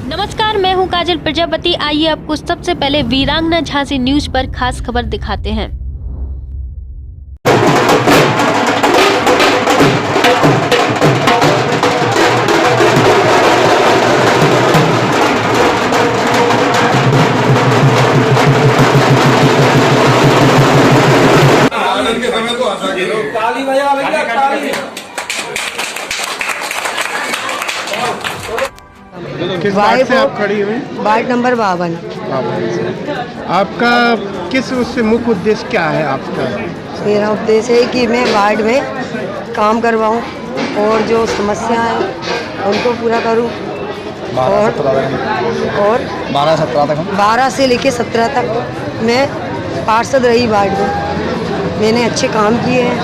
नमस्कार, मैं हूं काजल प्रजापति। आइए आपको सबसे पहले वीरांगना झांसी न्यूज पर खास खबर दिखाते हैं। के समय तो हंसा के लोग ताली बजा भैया ताली। किस वार्ड से आप खड़ी हुई? Ward number 52। आपका किस उससे मुख्य उद्देश्य क्या है आपका? मेरा उद्देश्य है कि मैं वार्ड में काम करवाऊं और जो समस्याएं हैं उनको पूरा करूं। और 12 से लेकर 17 तक मैं पार्षद रही वार्ड में। मैंने अच्छे काम किए हैं।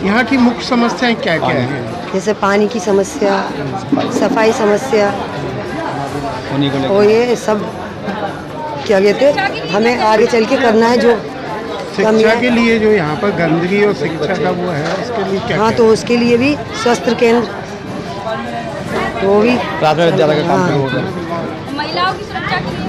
यहाँ की मुख्य समस्याएं क्या क्या हैं? जैसे पानी की समस्या, सफाई समस्या और ये सब क्या कहते हैं, हमें आगे चल के करना है। जो शिक्षा के लिए जो यहाँ पर गंदगी और शिक्षा का वो है, उसके लिए क्या? हाँ, तो उसके लिए भी स्वास्थ्य केंद्र, वो भी प्राथमिक विद्यालय का काम होगा। महिलाओं की सुरक्षा के लिए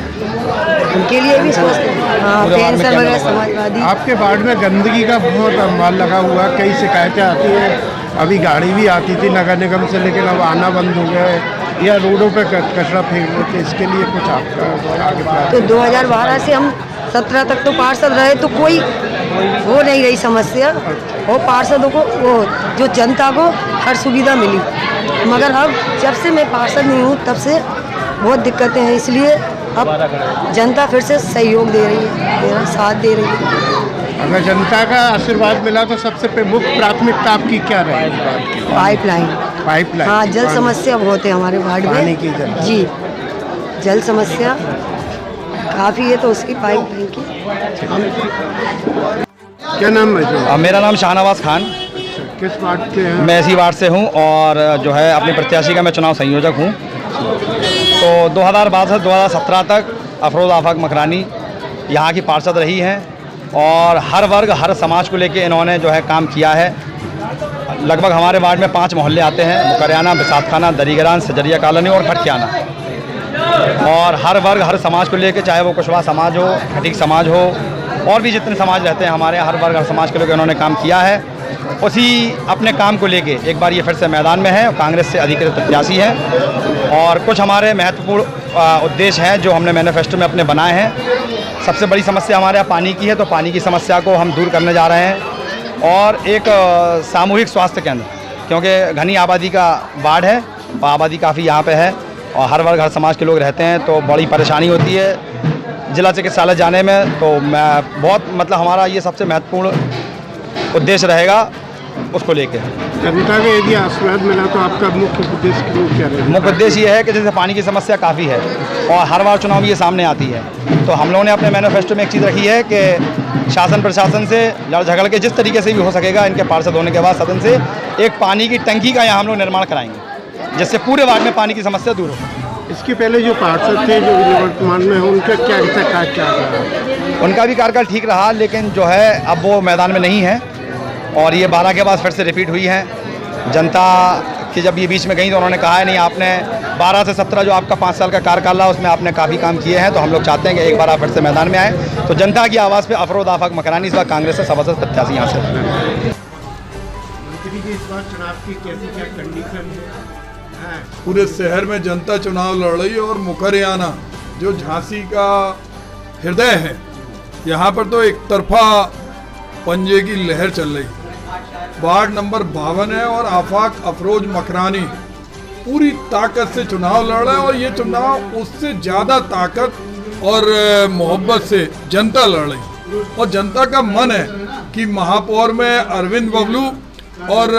उनके लिए भी स्वास्थ्य, हाँ, पेंशन वगैरह समाजवादी। आपके वार्ड में गंदगी का बहुत माल लगा हुआ, कई शिकायतें आती हैं। अभी गाड़ी भी आती थी नगर निगम से, लेकिन अब आना बंद हो गया है, या रोडों पे कचरा फेंक देते। इसके लिए कुछ आपका आगे? तो 2012 से हम 17 तक तो पार्षद रहे, तो कोई वो नहीं रही समस्या। और पार्षदों को वो जो जनता को हर सुविधा मिली। मगर अब जब से मैं पार्षद नहीं हूँ तब से बहुत दिक्कतें हैं। इसलिए अब जनता फिर से सहयोग दे रही है, मेरा साथ दे रही है। अगर जनता का आशीर्वाद मिला तो सबसे प्रमुख प्राथमिकता आपकी क्या रहेगी? पाइपलाइन। हाँ, जल समस्या बहुत है हमारे वार्ड में। पानी की जल। जी, जल समस्या काफ़ी है, तो उसकी पाइपलाइन की। क्या नाम है? मेरा नाम शाहनवाज खान। किस वार्ड के हैं? मैं इसी वार्ड से हूँ और जो है अपनी प्रत्याशी का मैं चुनाव संयोजक हूँ। तो 2012 से 2017 तक अफरोज आफाक मकरानी यहाँ की पार्षद रही हैं और हर वर्ग हर समाज को लेके इन्होंने जो है काम किया है। लगभग हमारे वार्ड में 5 मोहल्ले आते हैं: मुकरियाना, बिसातखाना, दरीगरान, सजरिया कॉलोनी और खटकियाना। और हर वर्ग हर समाज को लेके, चाहे वो कुशवाहा समाज हो, खटीक समाज हो, और भी जितने समाज रहते हैं हमारे, हर वर्ग हर समाज के लोग इन्होंने काम किया है। उसी अपने काम को लेके एक बार ये फिर से मैदान में है। कांग्रेस से अधिकृत प्रत्याशी है और कुछ हमारे महत्वपूर्ण उद्देश्य हैं जो हमने मैनिफेस्टो में अपने बनाए हैं। सबसे बड़ी समस्या हमारे यहाँ पानी की है, तो पानी की समस्या को हम दूर करने जा रहे हैं। और एक सामूहिक स्वास्थ्य केंद्र, क्योंकि घनी आबादी का वार्ड है, आबादी काफ़ी यहाँ पे है और हर वर्ग हर समाज के लोग रहते हैं, तो बड़ी परेशानी होती है जिला चिकित्सालय जाने में। तो मैं बहुत हमारा ये सबसे महत्वपूर्ण उद्देश्य रहेगा उसको लेके। जनता का यदि आशीर्वाद मिला तो आपका मुख्य उद्देश्य क्या रहेगा? मुख्य उद्देश्य ये है कि जैसे पानी की समस्या काफ़ी है और हर बार चुनाव में ये सामने आती है, तो हम लोगों ने अपने मैनिफेस्टो में एक चीज़ रखी है कि शासन प्रशासन से लड़ झगड़ के जिस तरीके से भी हो सकेगा, इनके पार्षद होने के बाद सदन से एक पानी की टंकी का यहाँ हम लोग निर्माण कराएंगे, जिससे पूरे वार्ड में पानी की समस्या दूर हो। इसके पहले जो पार्षद थे जो वर्तमान में उनका क्या रहा? उनका भी कार्यकाल ठीक रहा, लेकिन जो है अब वो मैदान में नहीं है और ये 12 के बाद फिर से रिपीट हुई है। जनता की जब ये बीच में गई तो उन्होंने कहा है नहीं, आपने 12 से 17 जो आपका 5 साल का कार्यकाल रहा उसमें आपने काफ़ी काम किए हैं, तो हम लोग चाहते हैं कि एक बार आप फिर से मैदान में आए। तो जनता की आवाज़ पे अफरोज आफाक मकरानी इस बार कांग्रेस से जबरदस्त प्रत्याशी यहाँ से। मंत्री जी, इस बार चुनाव की कैसी क्या कंडीशन है? पूरे शहर में जनता चुनाव लड़ रही है और मुकरियाना जो झांसी का हृदय है, यहाँ पर तो एक तरफा पंजे की लहर चल रही। वार्ड नंबर 52 है और आफाक अफरोज मकरानी पूरी ताकत से चुनाव लड़ रहे हैं और ये चुनाव उससे ज़्यादा ताकत और मोहब्बत से जनता लड़ रही। और जनता का मन है कि महापौर में अरविंद बबलू और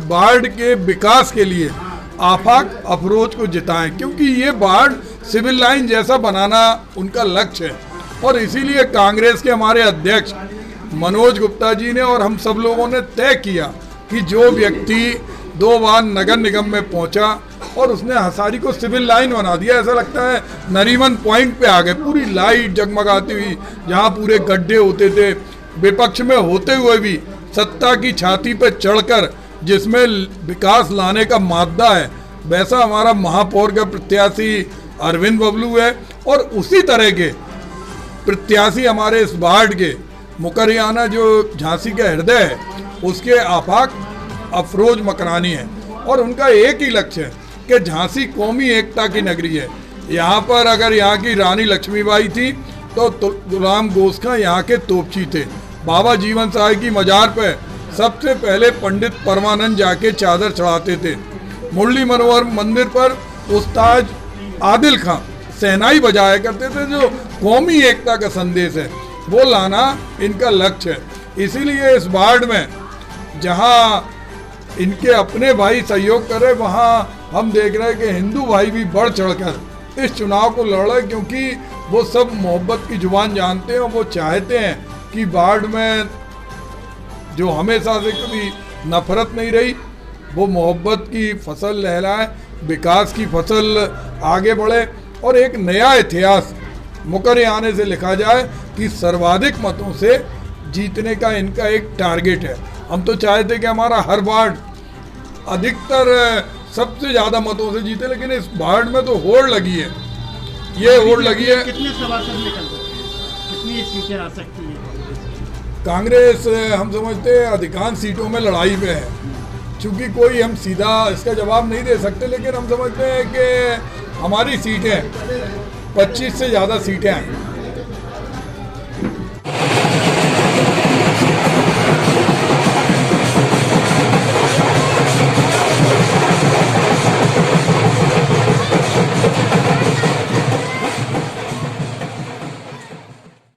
वार्ड के विकास के लिए आफाक अफरोज को जिताएं, क्योंकि ये वार्ड सिविल लाइन जैसा बनाना उनका लक्ष्य है। और इसीलिए कांग्रेस के हमारे अध्यक्ष मनोज गुप्ता जी ने और हम सब लोगों ने तय किया कि जो व्यक्ति 2 बार नगर निगम में पहुंचा और उसने हसारी को सिविल लाइन बना दिया, ऐसा लगता है नरीमन पॉइंट पे आ गए। पूरी लाइट जगमगाती हुई, जहां पूरे गड्ढे होते थे, विपक्ष में होते हुए भी सत्ता की छाती पे चढ़कर जिसमें विकास लाने का मादा है, वैसा हमारा महापौर का प्रत्याशी अरविंद बबलू है, और उसी तरह के प्रत्याशी हमारे इस वार्ड के मुकरियाना जो झांसी का हृदय है उसके आफाक अफरोज मकरानी है, और उनका एक ही लक्ष्य है कि झांसी कौमी एकता की नगरी है। यहाँ पर अगर यहाँ की रानी लक्ष्मीबाई थी तो गुलाम गोस्खा यहाँ के तोपची थे। बाबा जीवन साय की मजार पर सबसे पहले पंडित परमानंद जाके चादर चढ़ाते थे। मुरली मनोहर मंदिर पर उस्ताद आदिल खां शहनाई बजाया करते थे। जो कौमी एकता का संदेश है वो लाना इनका लक्ष्य है। इसीलिए इस वार्ड में जहाँ इनके अपने भाई सहयोग कर रहे, वहाँ हम देख रहे हैं कि हिंदू भाई भी बढ़ चढ़कर इस चुनाव को लड़ रहे, क्योंकि वो सब मोहब्बत की जुबान जानते हैं और वो चाहते हैं कि वार्ड में जो हमेशा से कभी नफरत नहीं रही वो मोहब्बत की फसल लहराए, विकास की फसल आगे बढ़े, और एक नया इतिहास मुकरियाने से लिखा जाए कि सर्वाधिक मतों से जीतने का इनका एक टारगेट है। हम तो चाहते कि हमारा हर वार्ड अधिकतर सबसे ज़्यादा मतों से जीते, लेकिन इस वार्ड में तो होड़ लगी है, ये होड़ लगी है। कितने सभासद निकल सकते हैं, कितनी सीटें आ सकती हैं? कांग्रेस हम समझते हैं अधिकांश सीटों में लड़ाई में है, चूँकि कोई हम सीधा इसका जवाब नहीं दे सकते, लेकिन हम समझते हैं कि हमारी सीटें 25 से ज़्यादा सीटें हैं।